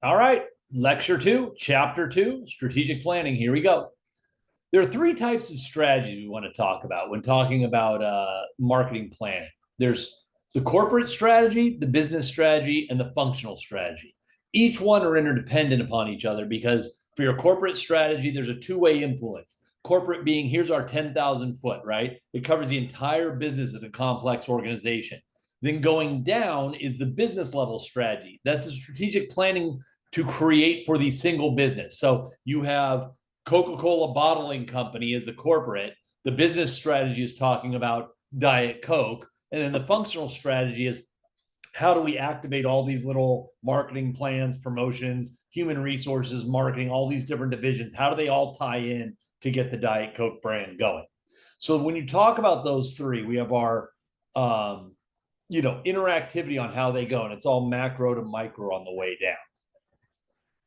All right, lecture two, chapter two, strategic planning. Here we go. There are three types of strategies we want to talk about when talking about marketing planning. There's the corporate strategy, the business strategy, and the functional strategy. Each one are interdependent upon each other because for your corporate strategy, there's a two-way influence. Corporate being here's our 10,000 foot, right? It covers the entire business of a complex organization. Then going down is the business level strategy. That's the strategic planning to create for the single business. So you have Coca-Cola Bottling Company as a corporate. The business strategy is talking about Diet Coke. And then the functional strategy is how do we activate all these little marketing plans, promotions, human resources, marketing, all these different divisions? How do they all tie in to get the Diet Coke brand going? So when you talk about those three, we have our interactivity on how they go, and it's all macro to micro on the way down.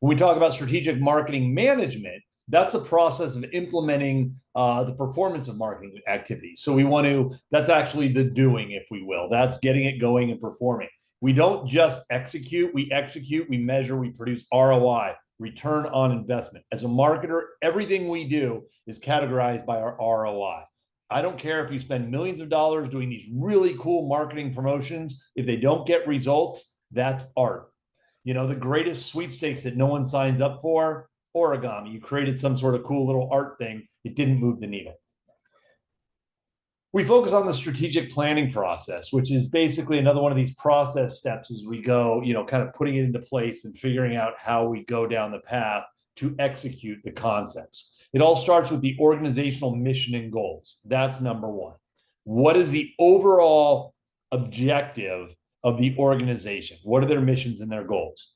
When we talk about strategic marketing management, that's a process of implementing the performance of marketing activities. So that's actually the doing, if we will. That's getting it going and performing. We don't just execute, we measure, we produce ROI, return on investment. As a marketer, everything we do is categorized by our ROI. I don't care if you spend millions of dollars doing these really cool marketing promotions. If they don't get results, that's art. The greatest sweepstakes that no one signs up for, origami. You created some sort of cool little art thing. It didn't move the needle. We focus on the strategic planning process, which is basically another one of these process steps as we go, kind of putting it into place and figuring out how we go down the path to execute the concepts. It all starts with the organizational mission and goals. That's number one. What is the overall objective of the organization? What are their missions and their goals?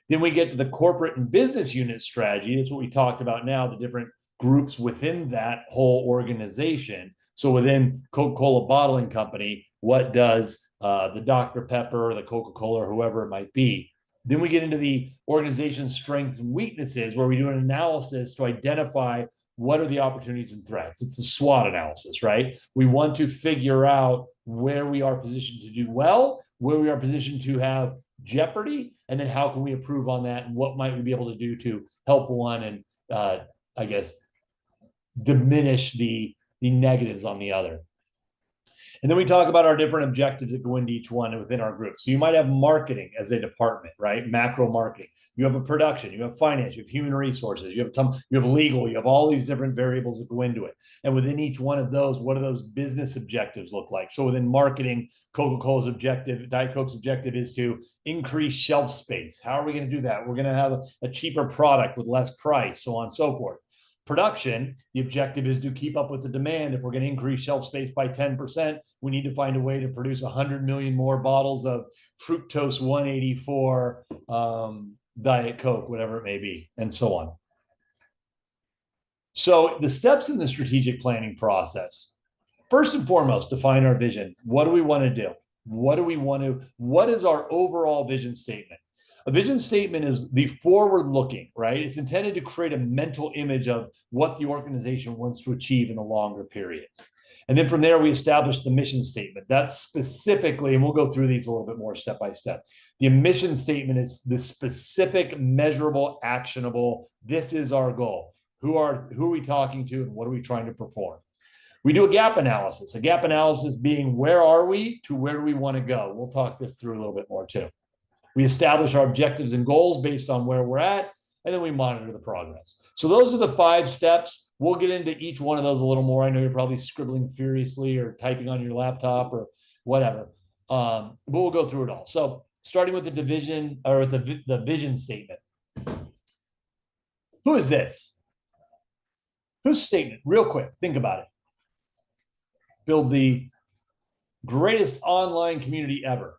Then we get to the corporate and business unit strategy. That's what we talked about now, the different groups within that whole organization. So within Coca-Cola Bottling Company, what does the Dr. Pepper or the Coca-Cola or whoever it might be? Then we get into the organization's strengths and weaknesses, where we do an analysis to identify what are the opportunities and threats. It's a SWOT analysis, right? We want to figure out where we are positioned to do well, where we are positioned to have jeopardy, and then how can we improve on that, and what might we be able to do to help one and diminish the negatives on the other. And then we talk about our different objectives that go into each one within our group. So you might have marketing as a department, right? Macro marketing. You have a production, you have finance, you have human resources, you have legal, you have all these different variables that go into it. And within each one of those, what do those business objectives look like? So within marketing, Coca-Cola's objective, Diet Coke's objective is to increase shelf space. How are we going to do that? We're going to have a cheaper product with less price, so on and so forth. Production, the objective is to keep up with the demand. If we're going to increase shelf space by 10%, we need to find a way to produce 100 million more bottles of fructose 184 Diet Coke, whatever it may be, and so on. So the steps in the strategic planning process, first and foremost, define our vision. What do we want to do? What is our overall vision statement? A vision statement is the forward-looking, right? It's intended to create a mental image of what the organization wants to achieve in a longer period. And then from there, we establish the mission statement. That's specifically, and we'll go through these a little bit more step by step. The mission statement is the specific, measurable, actionable, this is our goal. Who are we talking to, and what are we trying to perform? We do a gap analysis being where are we to where do we want to go? We'll talk this through a little bit more too. We establish our objectives and goals based on where we're at, and then we monitor the progress. So those are the 5 steps. We'll get into each one of those a little more. I know you're probably scribbling furiously or typing on your laptop or whatever, but we'll go through it all. So starting with the division or the vision statement. Who is this? Whose statement? Real quick, think about it. Build the greatest online community ever.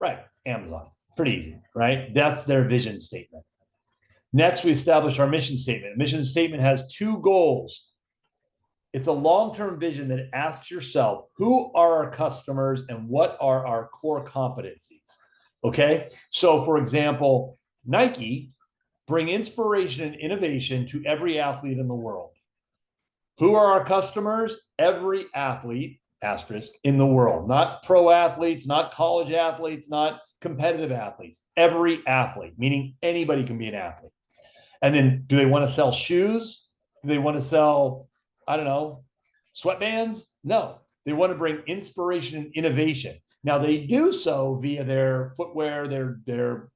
Right. Amazon. Pretty easy, right? That's their vision statement. Next, we establish our mission statement. Mission statement has 2 goals. It's a long-term vision that asks yourself, who are our customers and what are our core competencies? Okay. So for example, Nike, bring inspiration and innovation to every athlete in the world. Who are our customers? Every athlete, asterisk, in the world. Not pro athletes, not college athletes, not competitive athletes, every athlete, meaning anybody can be an athlete. And then do they want to sell shoes? Do they want to sell, I don't know, sweatbands? No, they want to bring inspiration and innovation. Now they do so via their footwear, their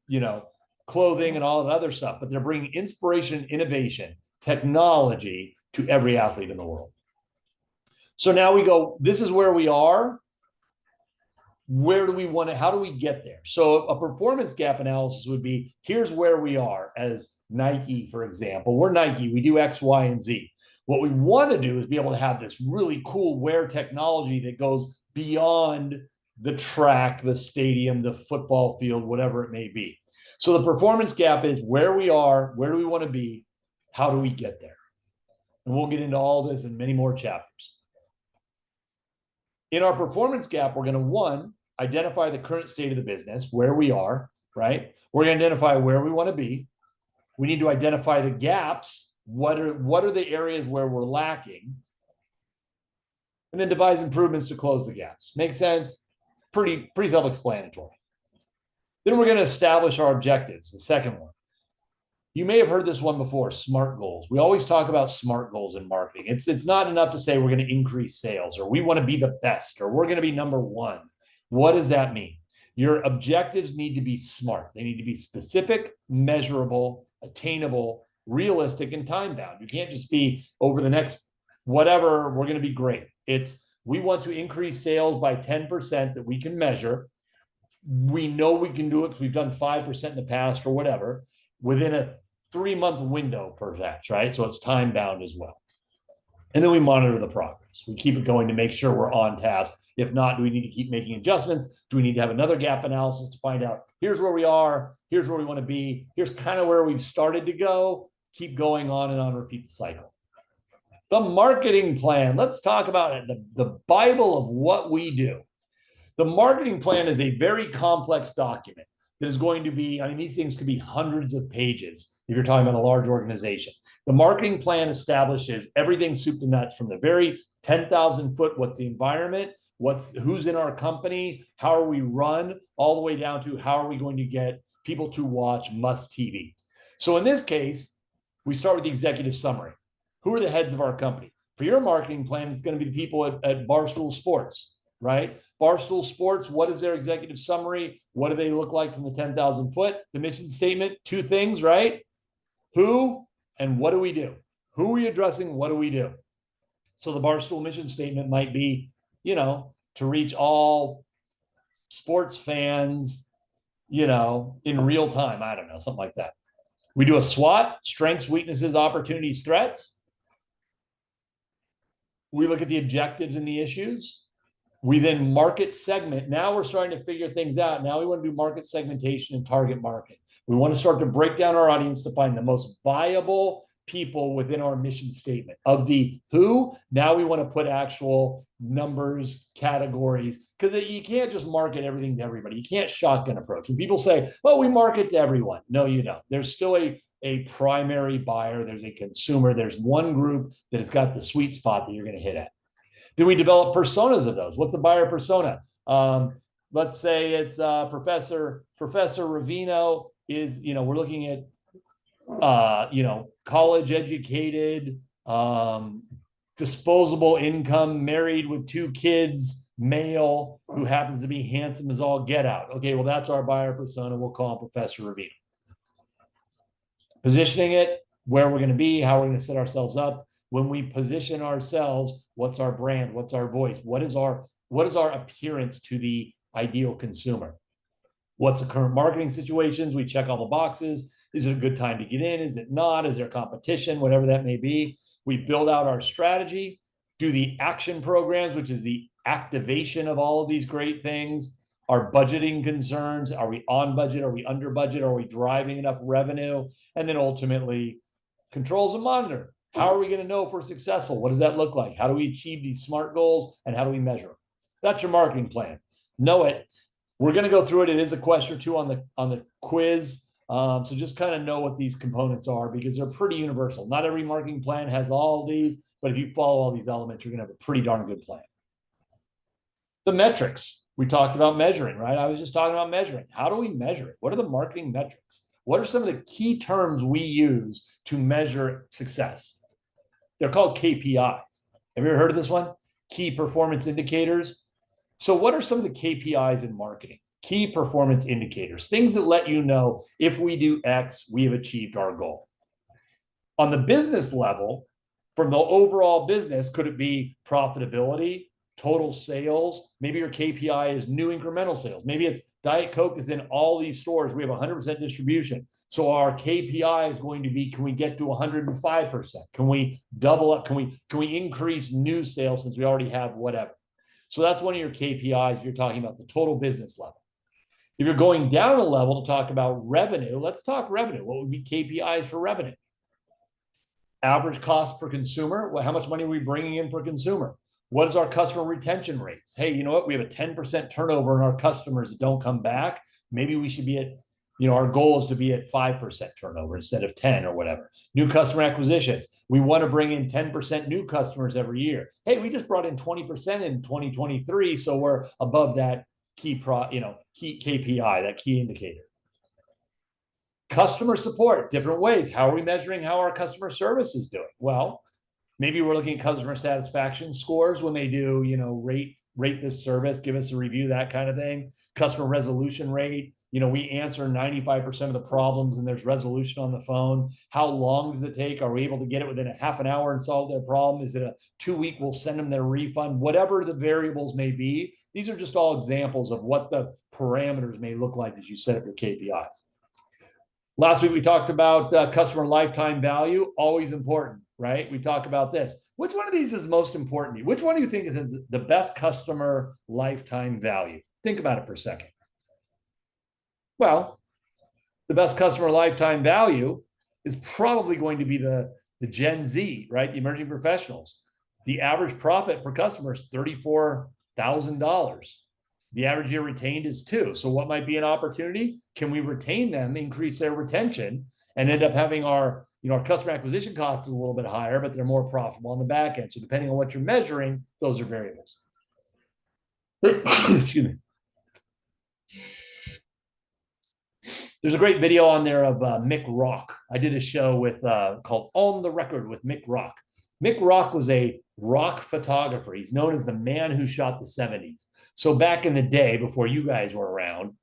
clothing and all that other stuff, but they're bringing inspiration, innovation, technology to every athlete in the world. So now we go, this is where we are. Where do we want to, how do we get there? So a performance gap analysis would be, here's where we are as Nike, for example. We're Nike, we do X, Y, and Z. What we want to do is be able to have this really cool wear technology that goes beyond the track, the stadium, the football field, whatever it may be. So the performance gap is where we are, where do we want to be, how do we get there? And we'll get into all this in many more chapters. In our performance gap, we're going to, one, identify the current state of the business, where we are, right? We're going to identify where we want to be. We need to identify the gaps. What are the areas where we're lacking? And then devise improvements to close the gaps. Makes sense? Pretty self-explanatory. Then we're going to establish our objectives, the second one. You may have heard this one before, SMART goals. We always talk about SMART goals in marketing. It's not enough to say we're going to increase sales or we want to be the best or we're going to be number one. What does that mean? Your objectives need to be SMART. They need to be specific, measurable, attainable, realistic, and time-bound. You can't just be over the next whatever, we're going to be great. It's we want to increase sales by 10% that we can measure. We know we can do it because we've done 5% in the past or whatever within a 3-month window, perhaps, right? So it's time bound as well. And then we monitor the progress. We keep it going to make sure we're on task. If not, do we need to keep making adjustments? Do we need to have another gap analysis to find out here's where we are, here's where we want to be, here's kind of where we've started to go, keep going on and on, repeat the cycle. The marketing plan, let's talk about it, the Bible of what we do. The marketing plan is a very complex document that is going to be, I mean, these things could be hundreds of pages if you're talking about a large organization. The marketing plan establishes everything soup to nuts from the very 10,000 foot, what's the environment, who's in our company, how are we run, all the way down to how are we going to get people to watch Must TV. So in this case, we start with the executive summary. Who are the heads of our company? For your marketing plan, it's going to be the people at Barstool Sports, right? Barstool Sports, what is their executive summary? What do they look like from the 10,000 foot? The mission statement, 2 things, right? Who and what do we do? Who are we addressing? What do we do? So the Barstool mission statement might be, to reach all sports fans, in real time. I don't know, something like that. We do a SWOT, strengths, weaknesses, opportunities, threats. We look at the objectives and the issues. We then market segment. Now we're starting to figure things out. Now we want to do market segmentation and target market. We want to start to break down our audience to find the most viable people within our mission statement. Of the who, now we want to put actual numbers, categories, because you can't just market everything to everybody. You can't shotgun approach. When people say, well, we market to everyone. No, you don't. There's still a primary buyer. There's a consumer. There's one group that has got the sweet spot that you're going to hit at. Then we develop personas of those. What's a buyer persona? Let's say it's Professor Ravino is, we're looking at, college educated, disposable income, married with 2 kids, male, who happens to be handsome as all get out. Okay, well, that's our buyer persona. We'll call him Professor Ravino. Positioning it, where we're going to be, how we're going to set ourselves up. When we position ourselves, what's our brand? What's our voice? What is our appearance to the ideal consumer? What's the current marketing situations? We check all the boxes. Is it a good time to get in? Is it not? Is there competition? Whatever that may be. We build out our strategy, do the action programs, which is the activation of all of these great things. Our budgeting concerns. Are we on budget? Are we under budget? Are we driving enough revenue? And then ultimately, controls and monitor. How are we going to know if we're successful? What does that look like? How do we achieve these SMART goals? And how do we measure them? That's your marketing plan. Know it. We're going to go through it. It is a question or two on the quiz. So just kind of know what these components are because they're pretty universal. Not every marketing plan has all of these, but if you follow all these elements, you're going to have a pretty darn good plan. The metrics. We talked about measuring, right? I was just talking about measuring. How do we measure it? What are the marketing metrics? What are some of the key terms we use to measure success? They're called KPIs. Have you ever heard of this one? Key performance indicators. So what are some of the KPIs in marketing? Key performance indicators, things that let you know if we do X, we have achieved our goal. On the business level, from the overall business, could it be profitability, total sales? Maybe your KPI is new incremental sales. Maybe it's Diet Coke is in all these stores. We have 100% distribution. So our KPI is going to be, can we get to 105%? Can we double up? Can we increase new sales since we already have whatever? So that's one of your KPIs if you're talking about the total business level. If you're going down a level to talk about revenue, let's talk revenue. What would be KPIs for revenue? Average cost per consumer. Well, how much money are we bringing in per consumer? What is our customer retention rates? Hey, you know what? We have a 10% turnover in our customers that don't come back. Maybe we should be at, our goal is to be at 5% turnover instead of 10 or whatever. New customer acquisitions. We want to bring in 10% new customers every year. Hey, we just brought in 20% in 2023. So we're above that key KPI, that key indicator. Customer support, different ways. How are we measuring how our customer service is doing? Well, maybe we're looking at customer satisfaction scores when they do, rate this service, give us a review, that kind of thing. Customer resolution rate. We answer 95% of the problems and there's resolution on the phone. How long does it take? Are we able to get it within a half an hour and solve their problem? Is it a 2-week? We'll send them their refund, whatever the variables may be. These are just all examples of what the parameters may look like as you set up your KPIs. Last week, we talked about customer lifetime value, always important, right? We talk about this. Which one of these is most important to you? Which one do you think is the best customer lifetime value? Think about it for a second. Well, the best customer lifetime value is probably going to be the Gen Z, right? The emerging professionals. The average profit per customer is $34,000. The average year retained is 2. So what might be an opportunity? Can we retain them, increase their retention, and end up having our customer acquisition cost is a little bit higher, but they're more profitable on the back end. So depending on what you're measuring, those are variables. Excuse me. There's a great video on there of Mick Rock. I did a show called On the Record with Mick Rock. Mick Rock was a rock photographer. He's known as the man who shot the 70s. So back in the day, before you guys were around,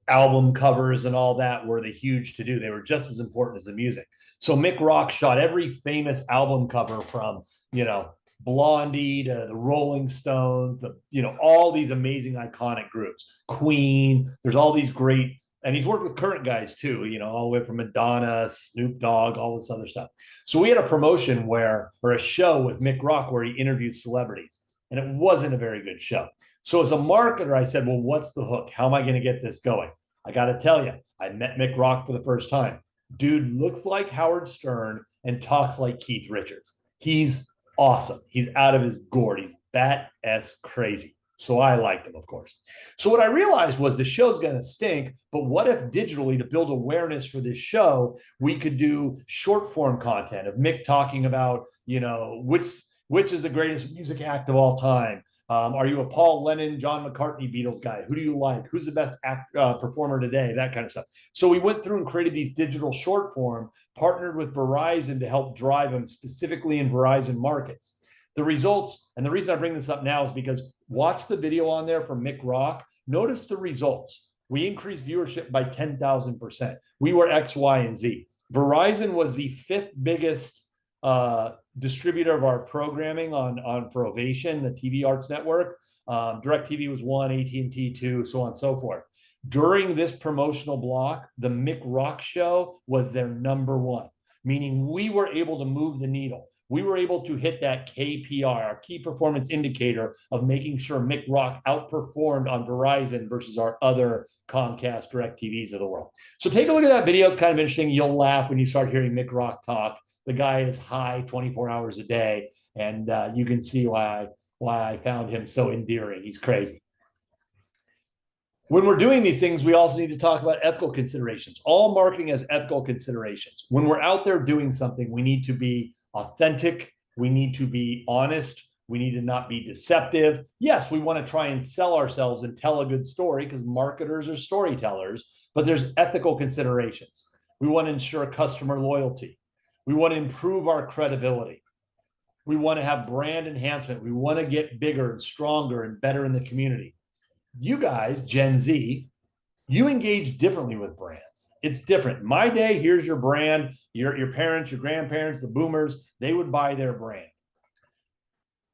album covers and all that were the huge to do. They were just as important as the music. So Mick Rock shot every famous album cover from, Blondie to the Rolling Stones, all these amazing iconic groups. Queen, there's all these great, and he's worked with current guys too, all the way from Madonna, Snoop Dogg, all this other stuff. So we had a promotion or a show with Mick Rock where he interviewed celebrities, and it wasn't a very good show. So as a marketer, I said, well, what's the hook? How am I going to get this going? I got to tell you, I met Mick Rock for the first time. Dude looks like Howard Stern and talks like Keith Richards. He's awesome. He's out of his gourd. He's bat-ass crazy. So I liked him, of course. So what I realized was the show's going to stink, but what if digitally, to build awareness for this show, we could do short form content of Mick talking about, which is the greatest music act of all time? Are you a Paul Lennon, John McCartney, Beatles guy? Who do you like? Who's the best performer today? That kind of stuff. So we went through and created these digital short form, partnered with Verizon to help drive them specifically in Verizon markets. The results, and the reason I bring this up now is because watch the video on there from Mick Rock. Notice the results. We increased viewership by 10,000%. We were X, Y, and Z. Verizon was the 5th biggest distributor of our programming for Ovation, the TV Arts Network. DirecTV was 1, AT&T 2, so on and so forth. During this promotional block, the Mick Rock show was their number 1, meaning we were able to move the needle. We were able to hit that KPI, our key performance indicator, of making sure Mick Rock outperformed on Verizon versus our other Comcast DirecTVs of the world. So take a look at that video. It's kind of interesting. You'll laugh when you start hearing Mick Rock talk. The guy is high 24 hours a day, and you can see why I found him so endearing. He's crazy. When we're doing these things, we also need to talk about ethical considerations. All marketing has ethical considerations. When we're out there doing something, we need to be authentic. We need to be honest. We need to not be deceptive. Yes, we want to try and sell ourselves and tell a good story because marketers are storytellers, but there's ethical considerations. We want to ensure customer loyalty. We want to improve our credibility. We want to have brand enhancement. We want to get bigger and stronger and better in the community. You guys, Gen Z, you engage differently with brands. It's different. My day, here's your brand. Your parents, your grandparents, the boomers, they would buy their brand.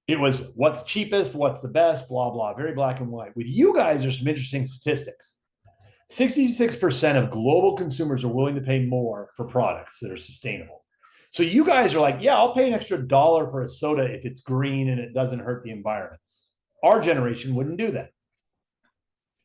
It was what's cheapest, what's the best, blah, blah, very black and white. With you guys, there's some interesting statistics. 66% of global consumers are willing to pay more for products that are sustainable. So you guys are like, yeah, I'll pay an extra $1 for a soda if it's green and it doesn't hurt the environment. Our generation wouldn't do that.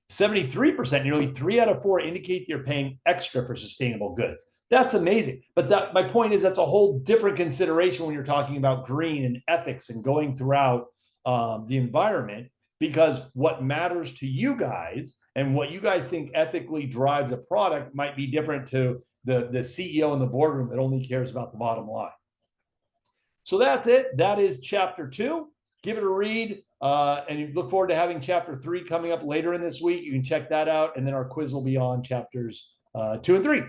73%, nearly 3 out of 4 indicate that you're paying extra for sustainable goods. That's amazing. But my point is that's a whole different consideration when you're talking about green and ethics and going throughout the environment, because what matters to you guys and what you guys think ethically drives a product might be different to the CEO in the boardroom that only cares about the bottom line. So that's it. That is chapter 2. Give it a read. And you look forward to having chapter 3 coming up later in this week. You can check that out. And then our quiz will be on chapters 2 and 3.